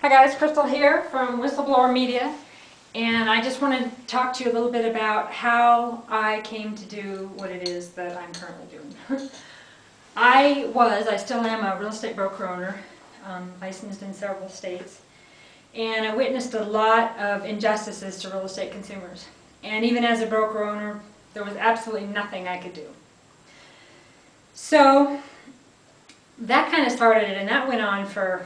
Hi guys, Crystal here from Whistleblower Media, and I just want to talk to you a little bit about how I came to do what it is that I'm currently doing. I still am a real estate broker owner, licensed in several states, and I witnessed a lot of injustices to real estate consumers. And even as a broker owner, there was absolutely nothing I could do. So that kind of started it, and that went on for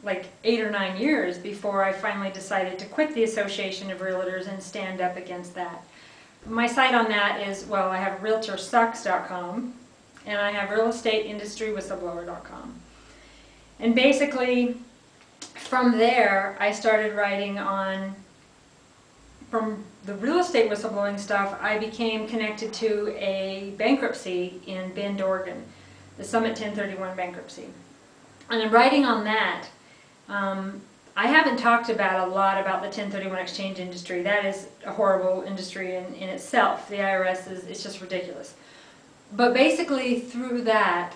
like 8 or 9 years before I finally decided to quit the Association of Realtors and stand up against that. My site on that is, well, I have realtorsucks.com and I have realestateindustrywhistleblower.com. And basically, from there, I started writing on, from the real estate whistleblowing stuff, I became connected to a bankruptcy in Bend, Oregon, the Summit 1031 bankruptcy. And in writing on that, I haven't talked a lot about the 1031 exchange industry. That is a horrible industry in itself. The IRS it's just ridiculous. But basically through that,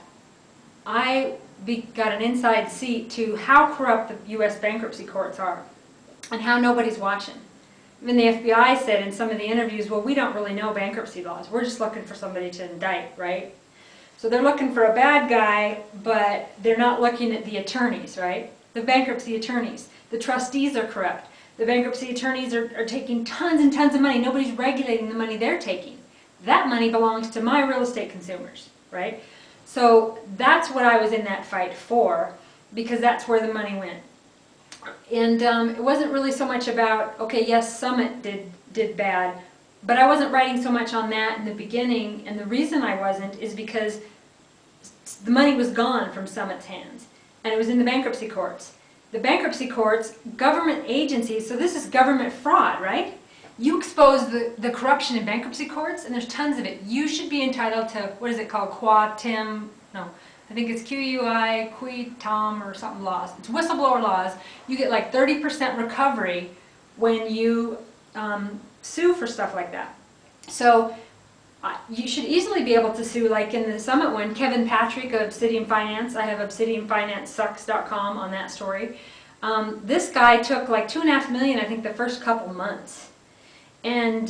I got an inside seat to how corrupt the U.S. bankruptcy courts are and how nobody's watching. Even the FBI said in some of the interviews, well, we don't really know bankruptcy laws. We're just looking for somebody to indict, right? So they're looking for a bad guy, but they're not looking at the attorneys, right? The bankruptcy attorneys. The trustees are corrupt. The bankruptcy attorneys are taking tons and tons of money. Nobody's regulating the money they're taking. That money belongs to my real estate consumers, right? So that's what I was in that fight for, because that's where the money went. And it wasn't really so much about, okay, yes, Summit did bad, but I wasn't writing so much on that in the beginning, and the reason I wasn't is because the money was gone from Summit's hands, and it was in the bankruptcy courts. The bankruptcy courts, government agencies, so this is government fraud, right? You expose the corruption in bankruptcy courts, and there's tons of it. You should be entitled to, what is it called, I think it's QUI, Qui-Tom or something laws. It's whistleblower laws. You get like 30% recovery when you sue for stuff like that. So you should easily be able to sue, like in the Summit one, Kevin Patrick of Obsidian Finance. I have obsidianfinancesucks.com on that story. This guy took like $2.5 million, I think, the first couple months. And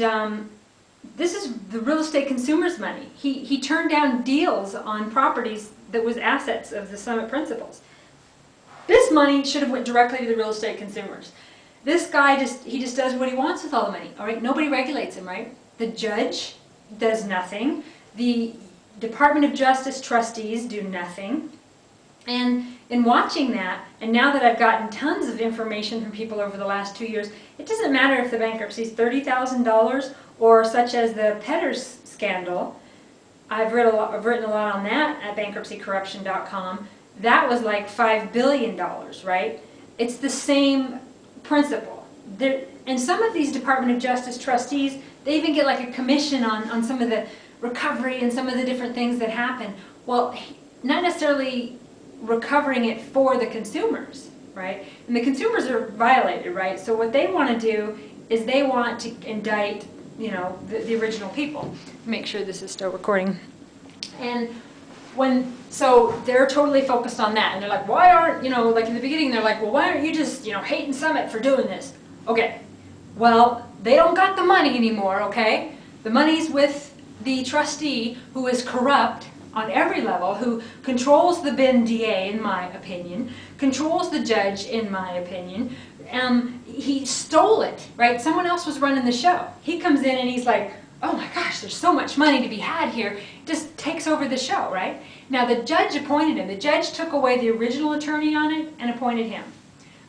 this is the real estate consumers' money. He turned down deals on properties that was assets of the Summit principals. This money should have went directly to the real estate consumers. This guy he just does what he wants with all the money. All right, nobody regulates him, right? The judge does nothing. The Department of Justice trustees do nothing. And in watching that, and now that I've gotten tons of information from people over the last 2 years, it doesn't matter if the bankruptcy is $30,000 or such as the Petters scandal. I've written a lot on that at bankruptcycorruption.com. That was like $5 billion, right? It's the same principle. And some of these Department of Justice trustees, they even get like a commission on some of the recovery and some of the different things that happen. Well, not necessarily recovering it for the consumers, right? And the consumers are violated, right? So what they want to do is they want to indict, you know, the original people. Make sure this is still recording. And so they're totally focused on that, and they're like, why aren't, you know, like in the beginning they're like, well, why aren't you just, you know, hating Summit for doing this? Okay, well, they don't got the money anymore, okay? The money's with the trustee who is corrupt on every level, who controls the Bend DA, in my opinion, controls the judge, in my opinion. He stole it, right? Someone else was running the show. He comes in and he's like, oh my gosh, there's so much money to be had here. Just takes over the show, right? Now the judge appointed him. The judge took away the original attorney on it and appointed him.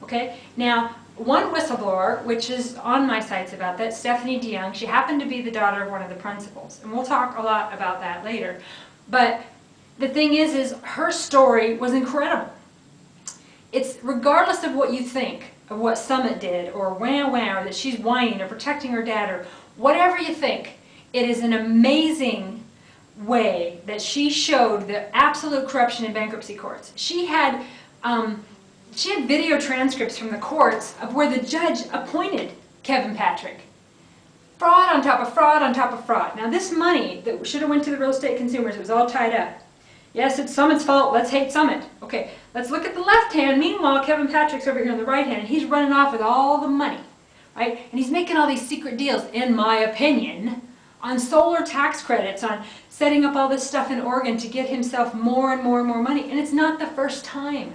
Okay? Now, one whistleblower, which is on my sites about that, Stephanie DeYoung, she happened to be the daughter of one of the principals. And we'll talk a lot about that later. But the thing is her story was incredible. It's regardless of what you think of what Summit did, or wah, or that she's whining, or protecting her dad, or whatever you think, it is an amazing way that she showed the absolute corruption in bankruptcy courts. She had video transcripts from the courts of where the judge appointed Kevin Patrick. Fraud on top of fraud on top of fraud. Now this money that should have went to the real estate consumers, it was all tied up. Yes, it's Summit's fault, let's hate Summit. Okay, Let's look at the left hand. Meanwhile, Kevin Patrick's over here on the right hand, and he's running off with all the money, right? And he's making all these secret deals, in my opinion, on solar tax credits, on setting up all this stuff in Oregon to get himself more and more and more money. And it's not the first time.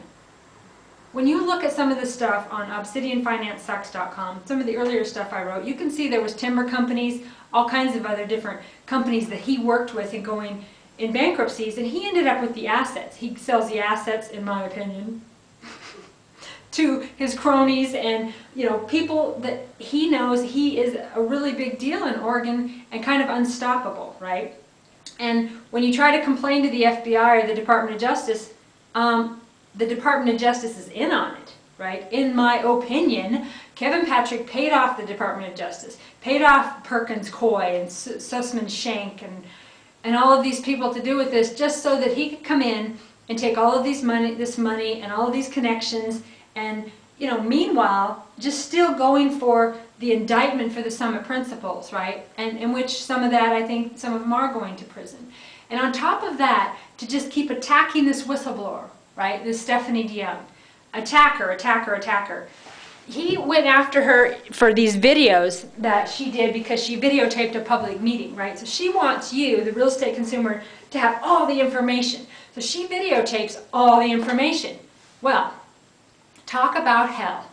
When you look at some of the stuff on obsidianfinancesucks.com, some of the earlier stuff I wrote, you can see there was timber companies, all kinds of other different companies that he worked with and going in bankruptcies, and he ended up with the assets. He sells the assets, in my opinion, to his cronies and, you know, people that he knows he is a really big deal in Oregon and kind of unstoppable, right? And when you try to complain to the FBI or the Department of Justice, the Department of Justice is in on it, right? In my opinion, Kevin Patrick paid off the Department of Justice, paid off Perkins Coie and Sussman Shank and all of these people to do with this, just so that he could come in and take all of this money and all of these connections, and, you know, meanwhile, just still going for the indictment for the Summit Principles, right? And in which some of that, I think, some of them are going to prison. And on top of that, to just keep attacking this whistleblower, right? This Stephanie DeYoung. Attacker, attacker, attacker. He went after her for these videos that she did because she videotaped a public meeting, right? So she wants you, the real estate consumer, to have all the information. So she videotapes all the information. Well, talk about hell.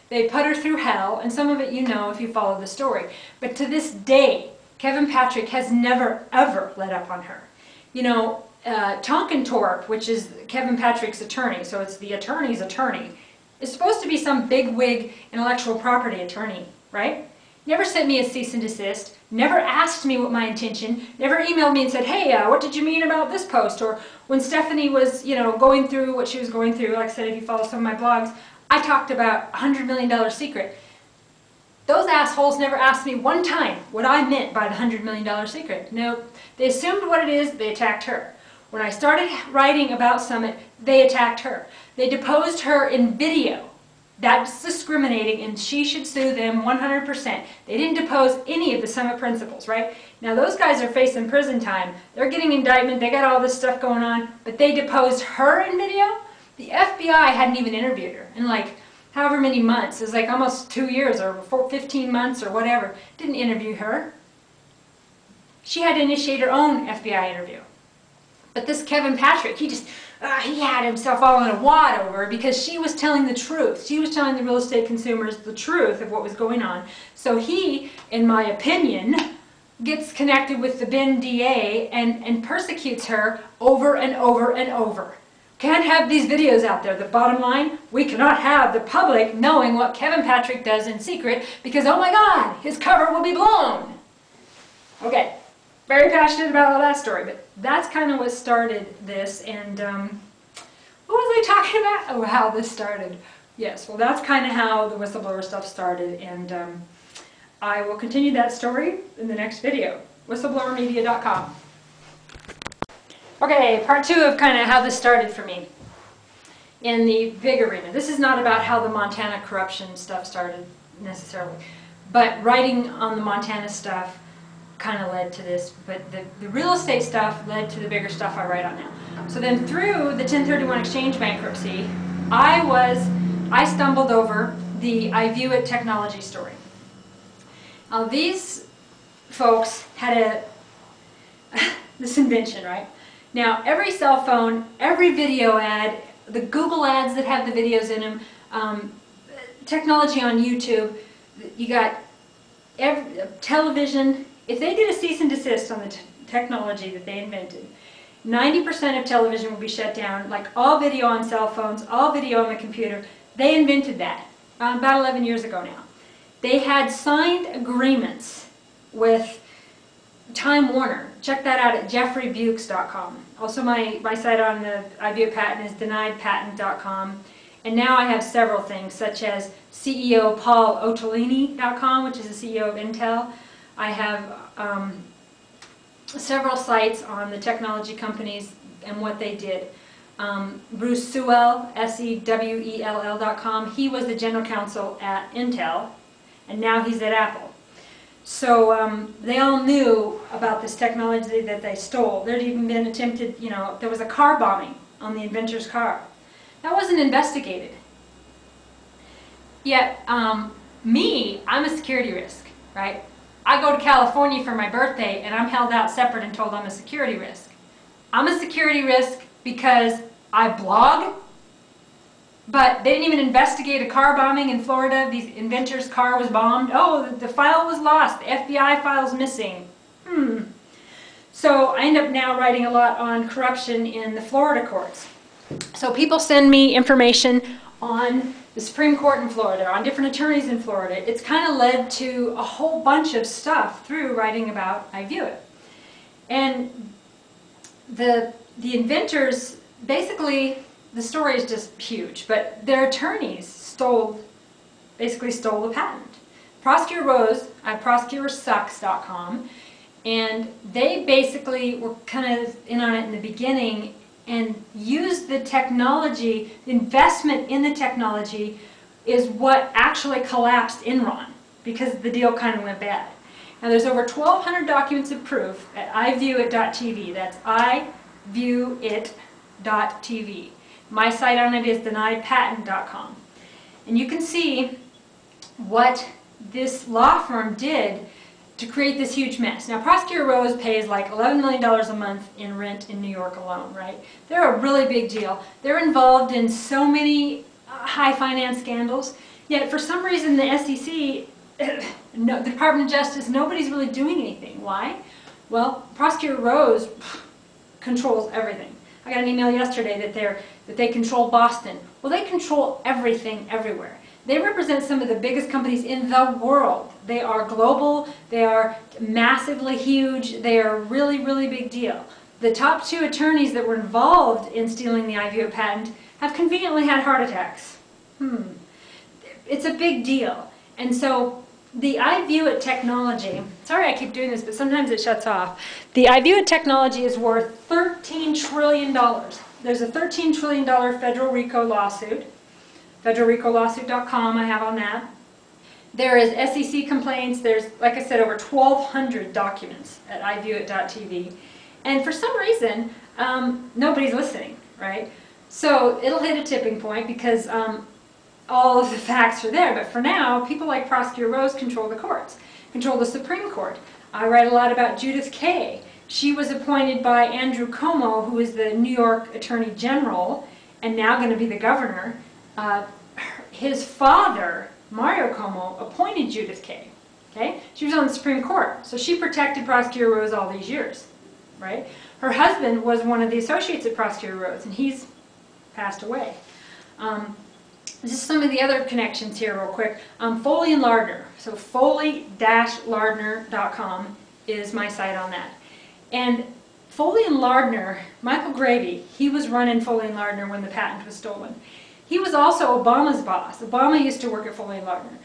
They put her through hell, and some of it you know if you follow the story. But to this day, Kevin Patrick has never, ever let up on her. You know, Tonkentorp, which is Kevin Patrick's attorney, so it's the attorney's attorney, is supposed to be some big-wig intellectual property attorney, right? Never sent me a cease and desist, never asked me what my intention, never emailed me and said, hey, what did you mean about this post? Or when Stephanie was, you know, going through what she was going through, like I said, if you follow some of my blogs, I talked about $100 million secret. Those assholes never asked me one time what I meant by the $100 million secret. No, they assumed what it is, they attacked her. When I started writing about Summit, they attacked her. They deposed her in video. That's discriminating, and she should sue them 100%. They didn't depose any of the Summit principals, right? Now those guys are facing prison time. They're getting indictment, they got all this stuff going on, but they deposed her in video? The FBI hadn't even interviewed her in like however many months. It was like almost 2 years or 15 months or whatever. Didn't interview her. She had to initiate her own FBI interview. But this Kevin Patrick, he had himself all in a wad over her because she was telling the truth. She was telling the real estate consumers the truth of what was going on. So he, in my opinion, gets connected with the Ben DA and persecutes her over and over and over. Can't have these videos out there. The bottom line, we cannot have the public knowing what Kevin Patrick does in secret because, oh my God, his cover will be blown. Okay. Very passionate about all that story, but that's kind of what started this. And what was I talking about? Oh, how this started. Yes, well, that's kind of how the whistleblower stuff started, and I will continue that story in the next video. Whistleblowermedia.com. Okay, part 2 of kind of how this started for me in the big arena. This is not about how the Montana corruption stuff started necessarily, but writing on the Montana stuff kind of led to this, but the real estate stuff led to the bigger stuff I write on now. So then through the 1031 exchange bankruptcy, I stumbled over the I View It technology story. Now these folks had this invention, right? Now every cell phone, every video ad, the Google ads that have the videos in them, technology on YouTube, you got television. If they did a cease and desist on the technology that they invented, 90% of television would be shut down, like all video on cell phones, all video on the computer. They invented that about 11 years ago now. They had signed agreements with Time Warner. Check that out at jeffreybukes.com. Also my site on the I View It patent is deniedpatent.com. And now I have several things, such as CEO PaulOttolini.com, which is the CEO of Intel. I have several sites on the technology companies and what they did. Bruce Sewell, SEWELL.com, he was the general counsel at Intel, and now he's at Apple. So they all knew about this technology that they stole. There had even been attempted, you know, there was a car bombing on the inventor's car. That wasn't investigated. Yet, I'm a security risk, right? I go to California for my birthday and I'm held out separate and told I'm a security risk. I'm a security risk because I blog, but they didn't even investigate a car bombing in Florida. The inventor's car was bombed. Oh, the file was lost. The FBI file's missing. So I end up now writing a lot on corruption in the Florida courts. So people send me information on the Supreme Court in Florida, on different attorneys in Florida. It's kind of led to a whole bunch of stuff through writing about I View It. And the inventors, basically, the story is just huge, but their attorneys basically stole the patent. Prosecutor Rose at prosecutorsucks.com, and they basically were kind of in on it in the beginning and used the technology. The investment in the technology is what actually collapsed Enron, because the deal kind of went bad. Now there's over 1,200 documents of proof at iviewit.tv. That's iviewit.tv. My site on it is deniedpatent.com. And you can see what this law firm did to create this huge mess. Now, Prosecutor Rose pays like $11 million a month in rent in New York alone, right? They're a really big deal. They're involved in so many high finance scandals, yet for some reason the SEC, the Department of Justice, nobody's really doing anything. Why? Well, Prosecutor Rose controls everything. I got an email yesterday that they control Boston. Well, they control everything everywhere. They represent some of the biggest companies in the world. They are global, they are massively huge, they are a really, really big deal. The top 2 attorneys that were involved in stealing the I View It patent have conveniently had heart attacks. It's a big deal. And so the I View It technology, sorry I keep doing this, but sometimes it shuts off. The I View It technology is worth $13 trillion. There's a $13 trillion federal RICO lawsuit. federalricolawsuit.com, I have on that. There is SEC complaints. There's, like I said, over 1,200 documents at iviewit.tv. And for some reason, nobody's listening, right? So it'll hit a tipping point because all of the facts are there. But for now, people like Prosecutor Rose control the courts, control the Supreme Court. I write a lot about Judith Kaye. She was appointed by Andrew Cuomo, who is the New York Attorney General and now going to be the governor. His father, Mario Cuomo, appointed Judith Kaye. Okay? She was on the Supreme Court, so she protected Prosecutor Rose all these years, right? Her husband was one of the associates of Prosecutor Rose, and he's passed away. Just some of the other connections here real quick. Foley and Lardner, so foley-lardner.com is my site on that. And Foley and Lardner, Michael Gravey, he was running Foley and Lardner when the patent was stolen. He was also Obama's boss. Obama used to work at Foley and Lardner.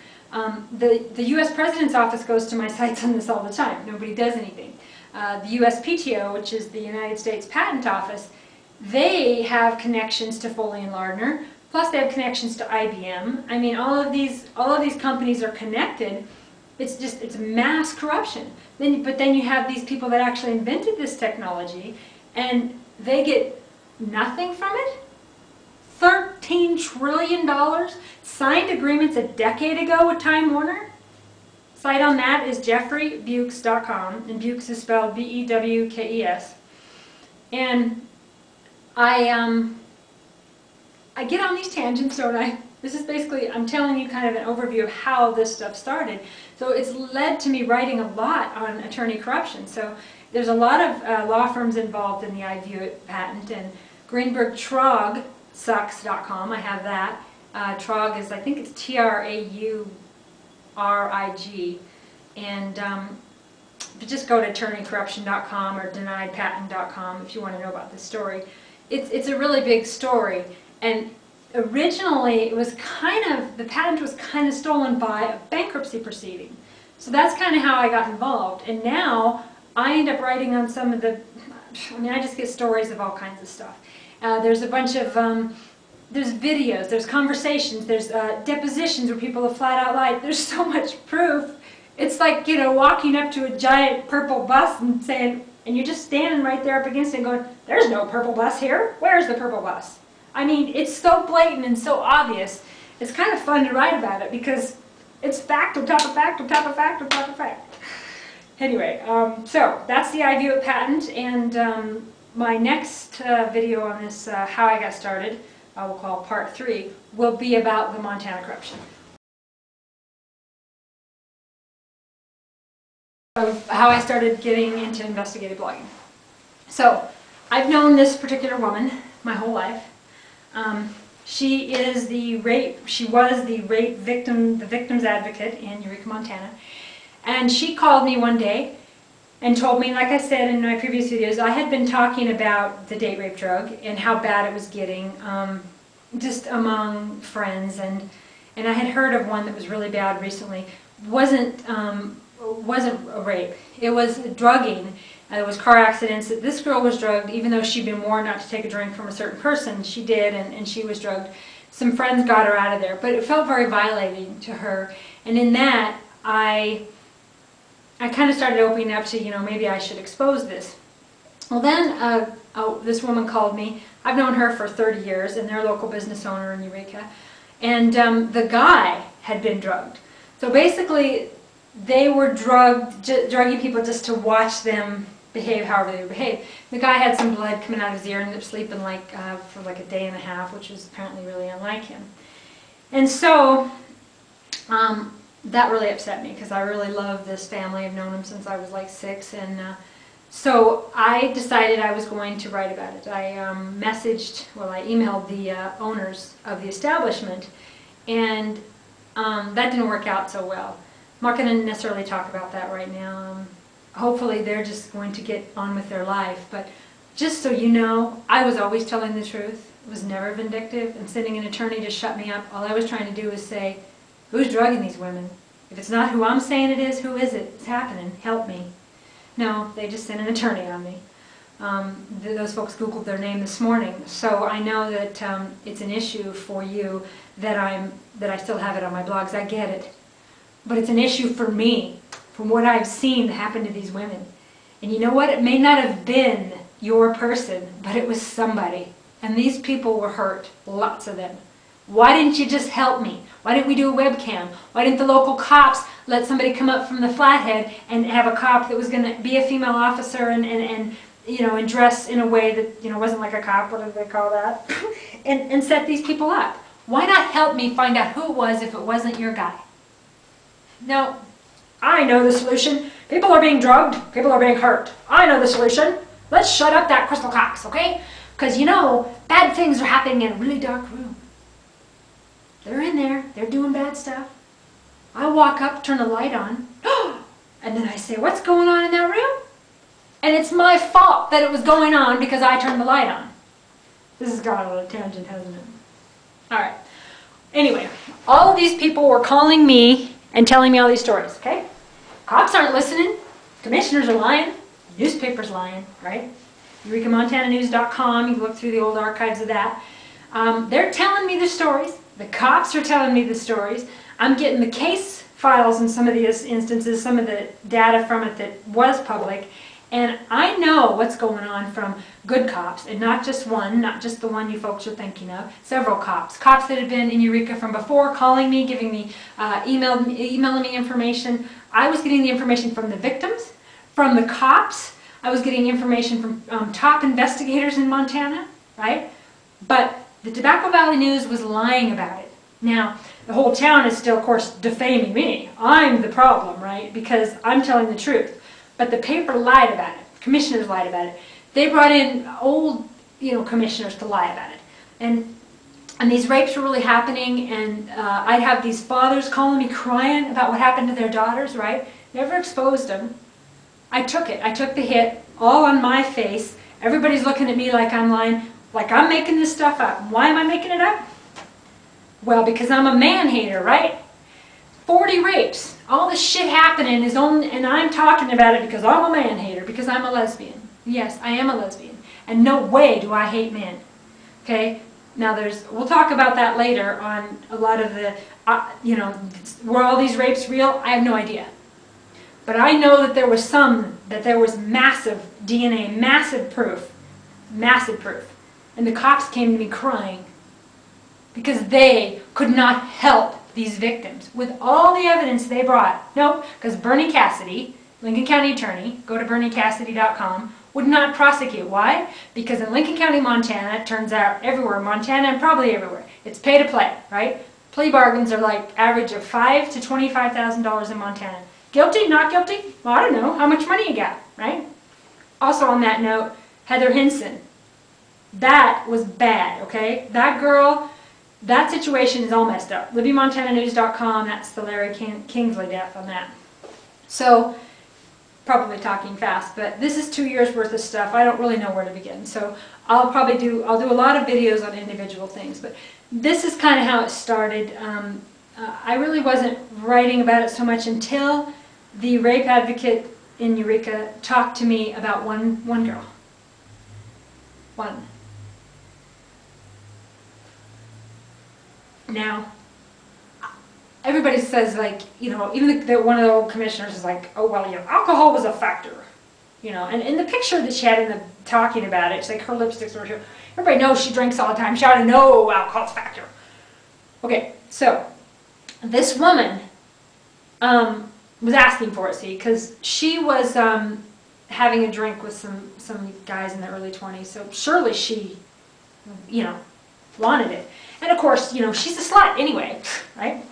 The U.S. President's office goes to my sites on this all the time. Nobody does anything. The USPTO, which is the United States Patent Office, they have connections to Foley and Lardner. Plus, they have connections to IBM. I mean, all of these companies are connected. It's mass corruption. But then you have these people that actually invented this technology, and they get nothing from it. $13 trillion, signed agreements a decade ago with Time Warner. Site on that is jeffreybukes.com, and Bukes is spelled B-E-W-K-E-S. And I get on these tangents, don't I? This is basically, I'm telling you kind of an overview of how this stuff started. So it's led to me writing a lot on attorney corruption. So there's a lot of law firms involved in the I View It patent, and Greenberg Trog, sucks.com, I have that. Trog is, I think it's T-R-A-U-R-I-G. And just go to attorneycorruption.com or deniedpatent.com if you want to know about this story. It's a really big story. And originally, it was the patent was kind of stolen by a bankruptcy proceeding. So that's kind of how I got involved. And now, I end up writing on some of the, I just get stories of all kinds of stuff. There's a bunch of, there's videos, there's conversations, there's depositions where people have flat out lied. There's so much proof. It's like, walking up to a giant purple bus and saying, and you're just standing right there up against it and going, there's no purple bus here. Where's the purple bus? I mean, it's so blatant and so obvious. It's kind of fun to write about it because it's fact on top of fact on top of fact on top of fact. Anyway, so that's the I View It patent, and my next video on this, how I got started, I will call part 3, will be about the Montana corruption. Of how I started getting into investigative blogging. So, I've known this particular woman my whole life. She was the rape victim, the victim's advocate in Eureka, Montana. And she called me one day and told me, like I said in my previous videos, I had been talking about the date rape drug and how bad it was getting, just among friends, and I had heard of one that was really bad recently. Wasn't a rape. It was drugging. It was car accidents. This girl was drugged, even though she'd been warned not to take a drink from a certain person. She did, and she was drugged. Some friends got her out of there, but it felt very violating to her. And in that, I kind of started opening up to, maybe I should expose this. Well, then this woman called me. I've known her for 30 years, and they're a local business owner in Eureka. And the guy had been drugged. So basically, they were drugging people just to watch them behave however they would behave. The guy had some blood coming out of his ear and ended up sleeping for like a day and a half, which was apparently really unlike him. And so that really upset me because I really love this family. I've known them since I was like 6, and so I decided I was going to write about it. I emailed the owners of the establishment, and that didn't work out so well. I'm not going to necessarily talk about that right now. Hopefully they're just going to get on with their life, but just so you know, I was always telling the truth. It was never vindictive, and sending an attorney to shut me up. All I was trying to do was say, who's drugging these women? If it's not who I'm saying it is, who is it? It's happening. Help me. No, they just sent an attorney on me. Those folks Googled their name this morning, so I know that it's an issue for you that I still have it on my blogs. I get it. But it's an issue for me, from what I've seen happen to these women. And you know what? It may not have been your person, but it was somebody. And these people were hurt, lots of them. Why didn't you just help me? Why didn't we do a webcam? Why didn't the local cops let somebody come up from the Flathead and have a cop that was going to be a female officer and dress in a way that, wasn't like a cop, what do they call that? and set these people up? Why not help me find out who it was if it wasn't your guy? No, I know the solution. People are being drugged. People are being hurt. I know the solution. Let's shut up that Crystal Cox, okay? Because, bad things are happening in a really dark room. They're in there. They're doing bad stuff. I walk up, turn the light on, and then I say, what's going on in that room? And it's my fault that it was going on because I turned the light on. This has got on a tangent, hasn't it? All right. Anyway, all of these people were calling me and telling me all these stories, okay? Cops aren't listening. Commissioners are lying. Newspapers lying, right? EurekaMontanaNews.com, you can look through the old archives of that. They're telling me the stories. The cops are telling me the stories. I'm getting the case files in some of these instances, some of the data from it that was public, and I know what's going on from good cops, and not just one, not just the one you folks are thinking of, several cops. Cops that have been in Eureka from before, calling me, giving me, emailing me information. I was getting the information from the victims, from the cops. I was getting information from top investigators in Montana, right? But the Tobacco Valley News was lying about it. Now, the whole town is still, of course, defaming me. I'm the problem, right? Because I'm telling the truth. But the paper lied about it. Commissioners lied about it. They brought in old, commissioners to lie about it. And these rapes were really happening, and I'd have these fathers calling me crying about what happened to their daughters, right? Never exposed them. I took it. I took the hit, all on my face. Everybody's looking at me like I'm lying, like I'm making this stuff up. Why am I making it up? Well, because I'm a man-hater, right? 40 rapes. All this shit happening is only, and I'm talking about it because I'm a man-hater, because I'm a lesbian. Yes, I am a lesbian. And no way do I hate men. Okay? Now we'll talk about that later on a lot of the, were all these rapes real? I have no idea. But I know that there was massive DNA, massive proof. And the cops came to me crying. because they could not help these victims with all the evidence they brought. No, because Bernie Cassidy, Lincoln County attorney, go to berniecassidy.com, would not prosecute. Why? Because in Lincoln County, Montana, it turns out everywhere, Montana and probably everywhere, it's pay to play, right? Plea bargains are like average of $5,000 to $25,000 in Montana. Guilty, not guilty? Well, I don't know. How much money you got, right? Also on that note, Heather Hinson. That was bad, okay? That girl, that situation is all messed up. LibbyMontanaNews.com, that's the Larry Kingsley death on that. So, probably talking fast, but this is 2 years worth of stuff. I don't really know where to begin. So I'll do a lot of videos on individual things, but this is kind of how it started. I really wasn't writing about it so much until the rape advocate in Eureka talked to me about one girl. One. Now, everybody says, like, you know, even one of the old commissioners is like, oh, well, you know, alcohol was a factor. You know, and in the picture that she had in the talking about it, it's like her lipsticks were here. Everybody knows she drinks all the time. She ought to know alcohol's a factor. Okay, so this woman was asking for it, see, because she was having a drink with some guys in the early 20s, so surely she, you know, wanted it. And of course, you know, she's a slut anyway, right?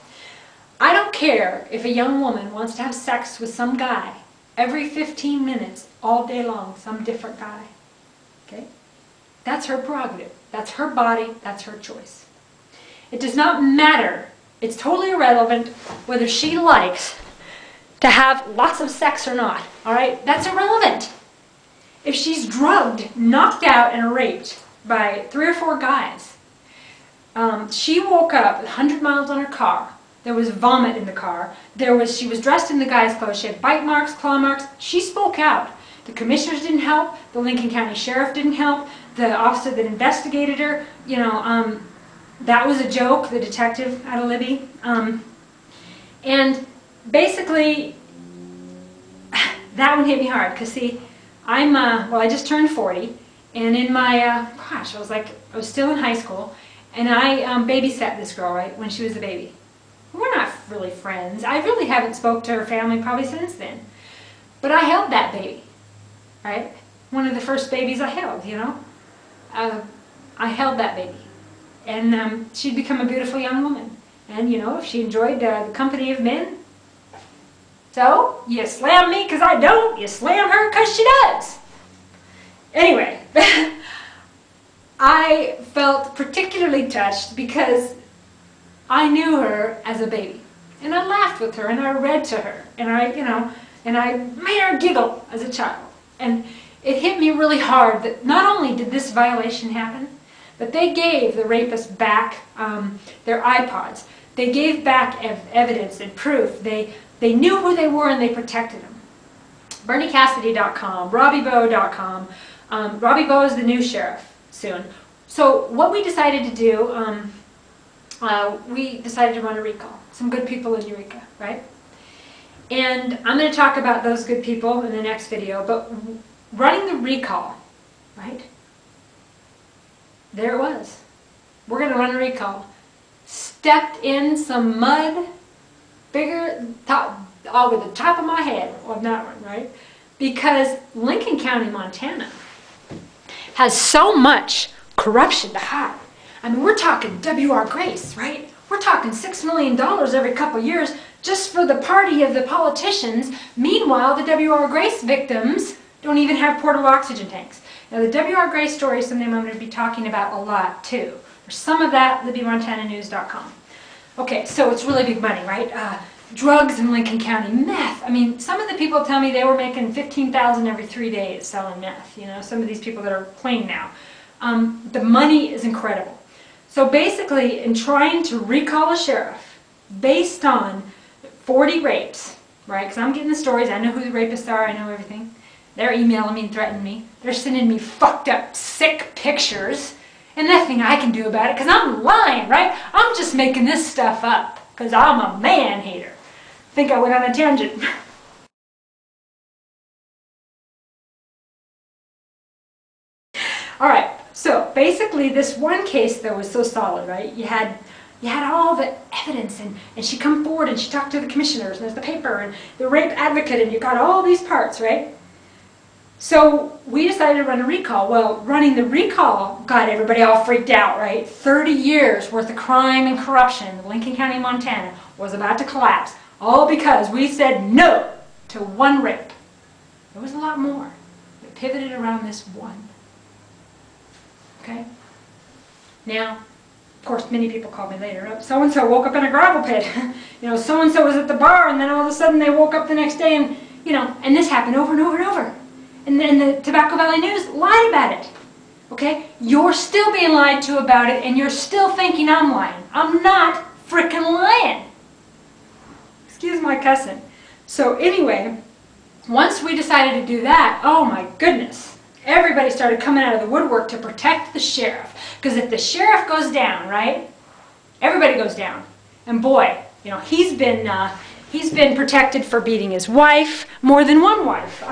I don't care if a young woman wants to have sex with some guy every 15 minutes, all day long, some different guy, okay? That's her prerogative. That's her body. That's her choice. It does not matter. It's totally irrelevant whether she likes to have lots of sex or not, all right? That's irrelevant. If she's drugged, knocked out, and raped by 3 or 4 guys, she woke up 100 miles on her car. There was vomit in the car. She was dressed in the guy's clothes. She had bite marks, claw marks. She spoke out. The commissioners didn't help. The Lincoln County Sheriff didn't help. The officer that investigated her, you know, that was a joke, the detective out of Libby. And basically, that one hit me hard, because see, well, I just turned 40, and in my, I was still in high school, and I babysat this girl, right, when she was a baby. We're not really friends. I really haven't spoke to her family probably since then. But I held that baby, right? One of the first babies I held, you know. I held that baby. And she'd become a beautiful young woman. And, you know, if she enjoyed the company of men, so you slam me because I don't, you slam her because she does. Anyway, I felt particularly touched because I knew her as a baby, and I laughed with her, and I read to her, and I made her giggle as a child. And it hit me really hard that not only did this violation happen, but they gave the rapists back their iPods. They gave back evidence and proof. They knew who they were, and they protected them. BernieCassidy.com, RobbieBow.com. Robbie Bow is the new sheriff soon. So what we decided to do, we decided to run a recall. Some good people in Eureka, right? And I'm going to talk about those good people in the next video, but running the recall, right? There it was. We're going to run a recall. Stepped in some mud, bigger, over the top of my head on that one, right? Because Lincoln County, Montana has so much corruption to hide. I mean, we're talking W.R. Grace, right? We're talking $6 million every couple of years just for the party of the politicians. Meanwhile, the W.R. Grace victims don't even have portable oxygen tanks. Now, the W.R. Grace story is something I'm going to be talking about a lot, too. There's some of that, LibbyMontanaNews.com. Okay, so it's really big money, right? Drugs in Lincoln County, meth. I mean, some of the people tell me they were making $15,000 every 3 days selling meth. You know, some of these people that are clean now. The money is incredible. So basically, in trying to recall a sheriff based on 40 rapes, right? Because I'm getting the stories. I know who the rapists are. I know everything. They're emailing me and threatening me. They're sending me fucked up, sick pictures. And nothing I can do about it because I'm lying, right? I'm just making this stuff up because I'm a man-hater. I think I went on a tangent. All right, So basically this one case though was so solid, right? You had all the evidence, and she come forward and she talked to the commissioners, and there's the paper and the rape advocate, and you got all these parts, right? So we decided to run a recall. Well, running the recall got everybody all freaked out, right? 30 years worth of crime and corruption in Lincoln County, Montana was about to collapse, all because we said no to one rape. There was a lot more that pivoted around this one. Okay? Now, of course, many people called me later. So-and-so woke up in a gravel pit. You know, so-and-so was at the bar, and then all of a sudden they woke up the next day, and, you know, and this happened over and over and over. And then the Tobacco Valley News lied about it. Okay? You're still being lied to about it, and you're still thinking I'm lying. I'm not frickin' lying. Excuse my cussing. So anyway, once we decided to do that, oh my goodness, everybody started coming out of the woodwork to protect the sheriff. Because if the sheriff goes down, right, everybody goes down. And boy, you know, he's been protected for beating his wife, more than one wife.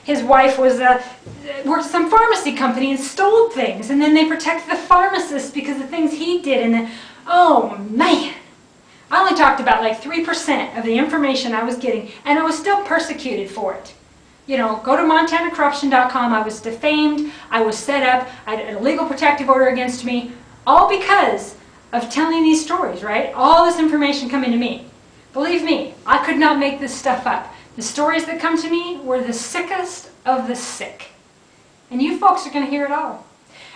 His wife was worked at some pharmacy company and stole things, and then they protected the pharmacist because of things he did. And oh man, I only talked about like 3% of the information I was getting, and I was still persecuted for it. You know, go to MontanaCorruption.com. I was defamed. I was set up. I had a legal protective order against me, all because of telling these stories, right? All this information coming to me. Believe me, I could not make this stuff up. The stories that come to me were the sickest of the sick. And you folks are going to hear it all.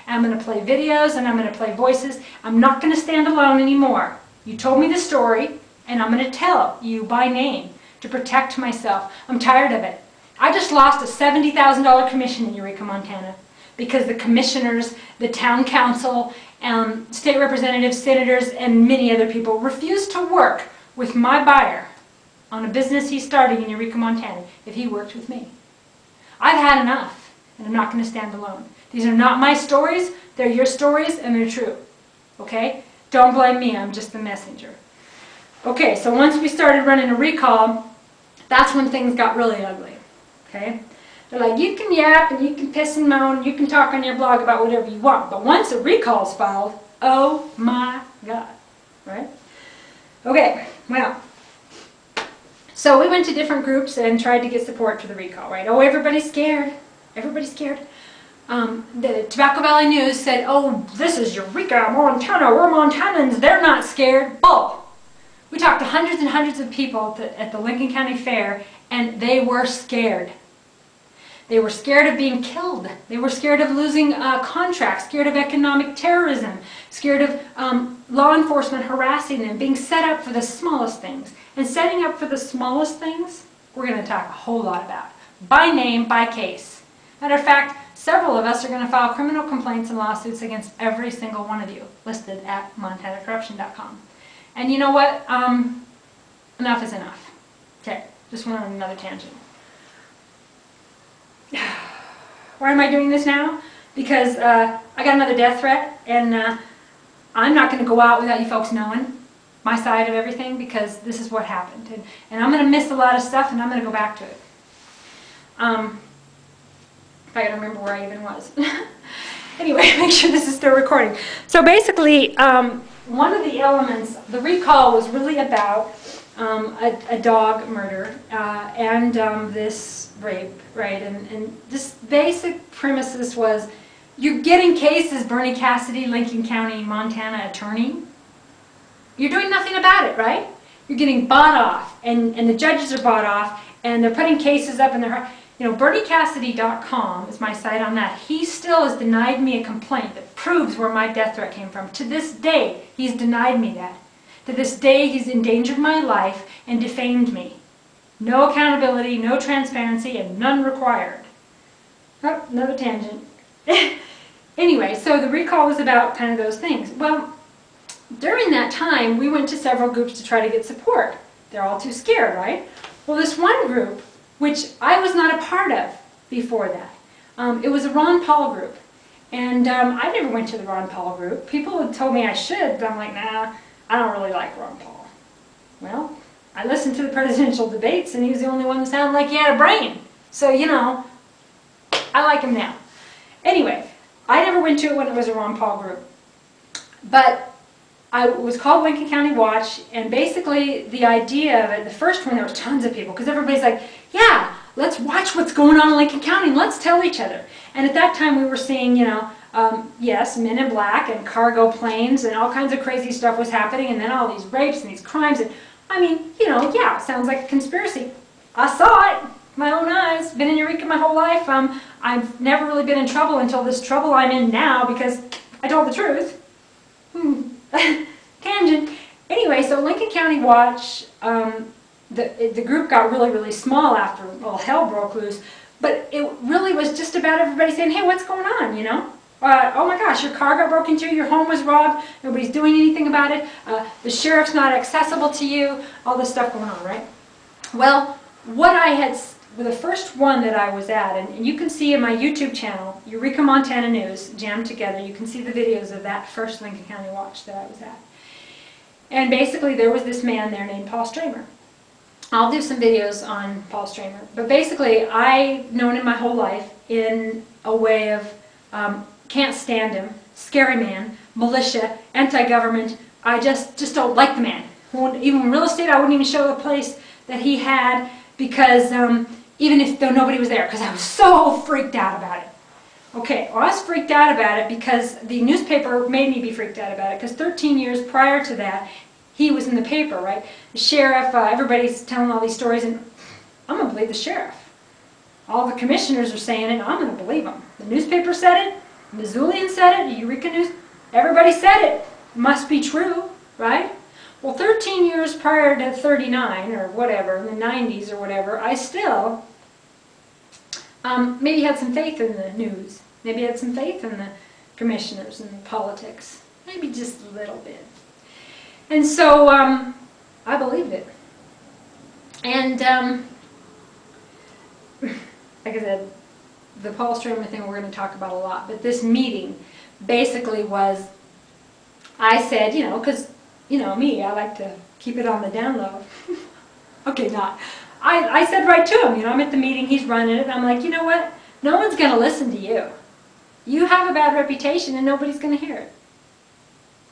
I'm going to play videos and I'm going to play voices. I'm not going to stand alone anymore. You told me the story, and I'm going to tell you by name to protect myself. I'm tired of it. I just lost a $70,000 commission in Eureka, Montana, because the commissioners, the town council, state representatives, senators, and many other people refused to work with my buyer on a business he's starting in Eureka, Montana, if he worked with me. I've had enough, and I'm not going to stand alone. These are not my stories, they're your stories, and they're true. Okay? Don't blame me, I'm just the messenger. Okay, so once we started running a recall, that's when things got really ugly. Okay? They're like, you can yap and you can piss and moan, you can talk on your blog about whatever you want, but once a recall is filed, oh my God. Right? Okay, well, so we went to different groups and tried to get support for the recall, right? Oh, everybody's scared. Everybody's scared. The Tobacco Valley News said, oh, this is Eureka, Montana, we're Montanans, they're not scared. Bull. We talked to hundreds and hundreds of people at the Lincoln County Fair, and they were scared. They were scared of being killed. They were scared of losing contracts, scared of economic terrorism, scared of law enforcement harassing them, being set up for the smallest things. And setting up for the smallest things, we're going to talk a whole lot about. By name, by case. Matter of fact, several of us are going to file criminal complaints and lawsuits against every single one of you, listed at MontanaCorruption.com. And you know what? Enough is enough. Okay, just went on another tangent. Why am I doing this now? Because I got another death threat, and I'm not going to go out without you folks knowing my side of everything, because this is what happened. And I'm going to miss a lot of stuff, and I'm going to go back to it. If I can remember where I even was. Anyway, make sure this is still recording. So basically, one of the elements, the recall was really about a dog murder and this rape, right? And this basic premises was, you're getting cases, Bernie Cassidy, Lincoln County, Montana attorney. You're doing nothing about it, right? You're getting bought off, and the judges are bought off, and they're putting cases up, and they're, you know, BernieCassidy.com is my site on that. He still has denied me a complaint that proves where my death threat came from. To this day, he's denied me that. To this day, he's endangered my life and defamed me. No accountability, no transparency, and none required. Oh, another tangent. Anyway, so the recall was about kind of those things. Well, during that time, we went to several groups to try to get support. They're all too scared, right? Well, this one group, which I was not a part of before that, it was a Ron Paul group. And I never went to the Ron Paul group. People had told me I should, but I'm like, nah, I don't really like Ron Paul. Well, I listened to the presidential debates, and he was the only one that sounded like he had a brain. So, you know, I like him now. Anyway, I never went to it when it was a Ron Paul group. But it was called Lincoln County Watch, and basically the idea of it, the first one, there was tons of people, because everybody's like, yeah, let's watch what's going on in Lincoln County, and let's tell each other. And at that time we were seeing, you know, yes, men in black and cargo planes and all kinds of crazy stuff was happening, and then all these rapes and these crimes. And I mean, you know, yeah, it sounds like a conspiracy. I saw it, my own eyes, been in Eureka my whole life. I've never really been in trouble until this trouble I'm in now because I told the truth. Tangent. Anyway, so Lincoln County Watch, the group got really, really small after all hell broke loose, but it really was just about everybody saying, hey, what's going on, you know? Oh my gosh, your car got broken into, your home was robbed, nobody's doing anything about it, the sheriff's not accessible to you, all this stuff going on, right? Well, what I had, the first one that I was at, and you can see in my YouTube channel, Eureka Montana News, jammed together, you can see the videos of that first Lincoln County Watch that I was at. And basically there was this man there named Paul Stramer. I'll do some videos on Paul Stramer, but basically I've known him my whole life in a way of can't stand him, scary man, militia, anti-government. I just don't like the man. Even in real estate, I wouldn't even show the place that he had because even though nobody was there, because I was so freaked out about it. Okay, well, I was freaked out about it because the newspaper made me be freaked out about it, because 13 years prior to that, he was in the paper, right? The sheriff, everybody's telling all these stories, and I'm going to believe the sheriff. All the commissioners are saying it, I'm going to believe them. The newspaper said it, Missoulian said it, Eureka News, everybody said it. Must be true, right? Well, 13 years prior to 39, or whatever, in the 90s or whatever, I still maybe had some faith in the news. Maybe had some faith in the commissioners and the politics. Maybe just a little bit. And so I believed it. And like I said, the Paul Stramer thing we're going to talk about a lot. But this meeting basically was, I said, you know, because, you know, me, I like to keep it on the down low. Okay, not. I said right to him, you know, I'm at the meeting, he's running it, and I'm like, you know what? No one's going to listen to you. You have a bad reputation and nobody's going to hear it.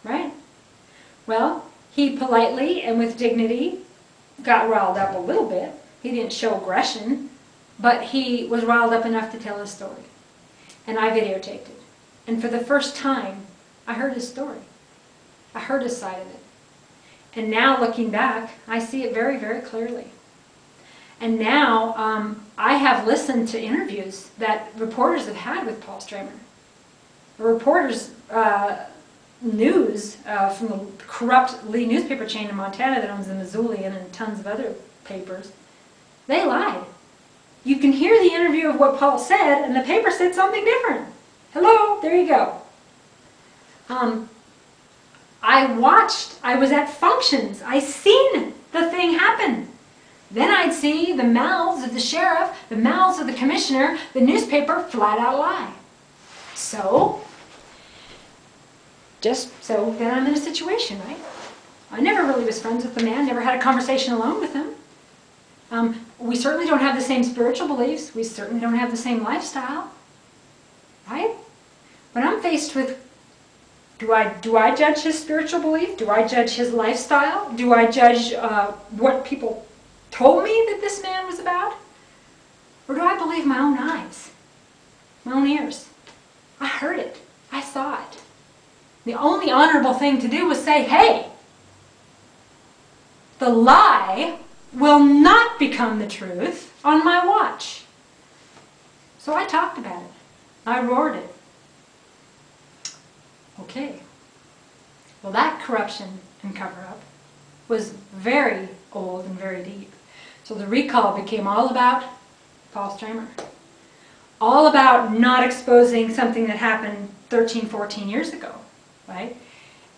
Right? Well, he politely and with dignity got riled up a little bit. He didn't show aggression, but he was riled up enough to tell his story. And I videotaped it. And for the first time, I heard his story. I heard his side of it. And now, looking back, I see it very, very clearly. And now, I have listened to interviews that reporters have had with Paul Stramer. The reporters' news from the corrupt Lee newspaper chain in Montana that owns the Missoulian and tons of other papers, they lied. You can hear the interview of what Paul said, and the paper said something different. Hello, there you go. I was at functions. I seen the thing happen. Then I'd see the mouths of the sheriff, the mouths of the commissioner, the newspaper flat out lie. So then I'm in a situation, right? I never really was friends with the man, never had a conversation alone with him. We certainly don't have the same spiritual beliefs. We certainly don't have the same lifestyle, right? When I'm faced with, do I judge his spiritual belief? Do I judge his lifestyle? Do I judge what people told me that this man was about? Or do I believe my own eyes, my own ears? I heard it. I saw it. The only honorable thing to do was say, hey, the lie will not become the truth on my watch. So I talked about it. I roared it. Okay. Well, that corruption and cover-up was very old and very deep. So the recall became all about Paul Stramer. All about not exposing something that happened 13, 14 years ago, right?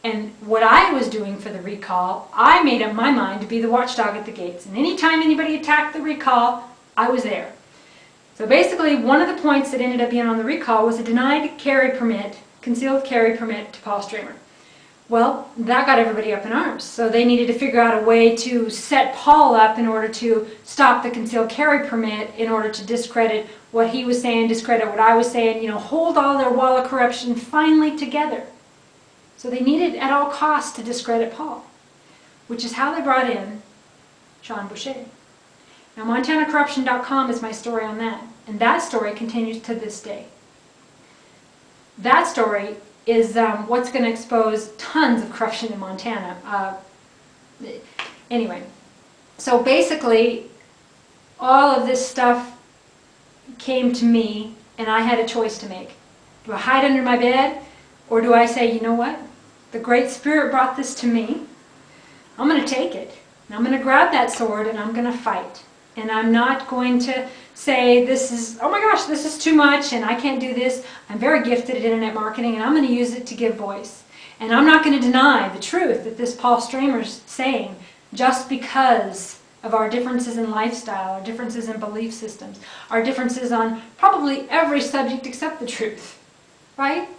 And what I was doing for the recall, I made up my mind to be the watchdog at the gates. And anytime anybody attacked the recall, I was there. So basically, one of the points that ended up being on the recall was a denied carry permit, concealed carry permit to Paul Stramer. Well, that got everybody up in arms. So they needed to figure out a way to set Paul up in order to stop the concealed carry permit, in order to discredit what he was saying, discredit what I was saying, you know, hold all their wall of corruption finally together. So they needed at all costs to discredit Paul, which is how they brought in Sean Boucher. Now, MontanaCorruption.com is my story on that, and that story continues to this day. That story is what's going to expose tons of corruption in Montana. Anyway, so basically, all of this stuff came to me, and I had a choice to make. Do I hide under my bed, or do I say, you know what? The Great Spirit brought this to me. I'm going to take it. And I'm going to grab that sword, and I'm going to fight. And I'm not going to say, this is, oh my gosh, this is too much, and I can't do this. I'm very gifted at internet marketing, and I'm going to use it to give voice. And I'm not going to deny the truth that this Paul Stramer's saying, just because of our differences in lifestyle, our differences in belief systems, our differences on probably every subject except the truth, right?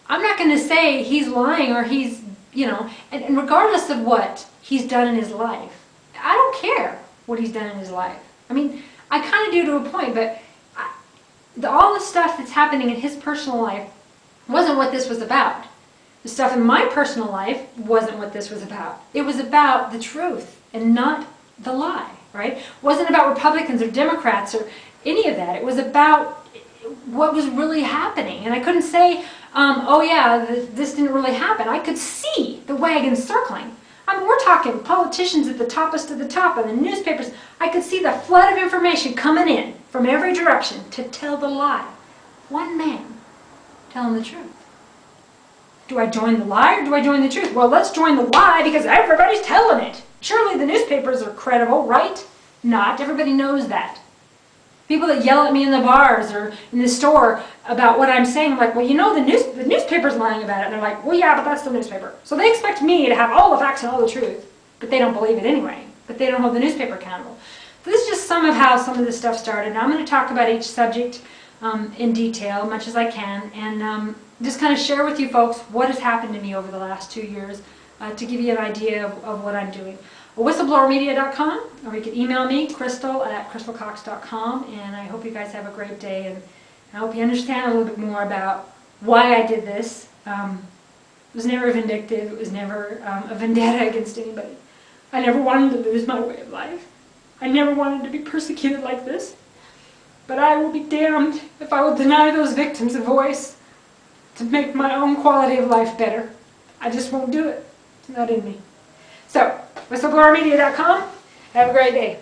I'm not going to say he's lying or he's, you know, and regardless of what he's done in his life, I don't care what he's done in his life. I mean, I kind of do to a point, but all the stuff that's happening in his personal life wasn't what this was about. The stuff in my personal life wasn't what this was about. It was about the truth and not the lie, right? It wasn't about Republicans or Democrats or any of that. It was about what was really happening. And I couldn't say, oh yeah, this didn't really happen. I could see the wagons circling. I mean, we're talking politicians at the toppest of the top, and the newspapers. I could see the flood of information coming in from every direction to tell the lie. One man telling the truth. Do I join the lie or do I join the truth? Well, let's join the lie because everybody's telling it. Surely the newspapers are credible, right? Not. Everybody knows that. People that yell at me in the bars or in the store about what I'm saying, I'm like, well, you know, the newspaper's lying about it. And they're like, well, yeah, but that's the newspaper. So they expect me to have all the facts and all the truth, but they don't believe it anyway. But they don't hold the newspaper accountable. So this is just some of how some of this stuff started. Now I'm going to talk about each subject in detail, much as I can, and just kind of share with you folks what has happened to me over the last 2 years to give you an idea of what I'm doing. Whistleblowermedia.com, or you can email me, crystal@crystalcox.com, and I hope you guys have a great day, and I hope you understand a little bit more about why I did this. It was never vindictive, it was never a vendetta against anybody. I never wanted to lose my way of life. I never wanted to be persecuted like this. But I will be damned if I will deny those victims a voice to make my own quality of life better. I just won't do it. It's not in me. So, whistleblowermedia.com. Have a great day.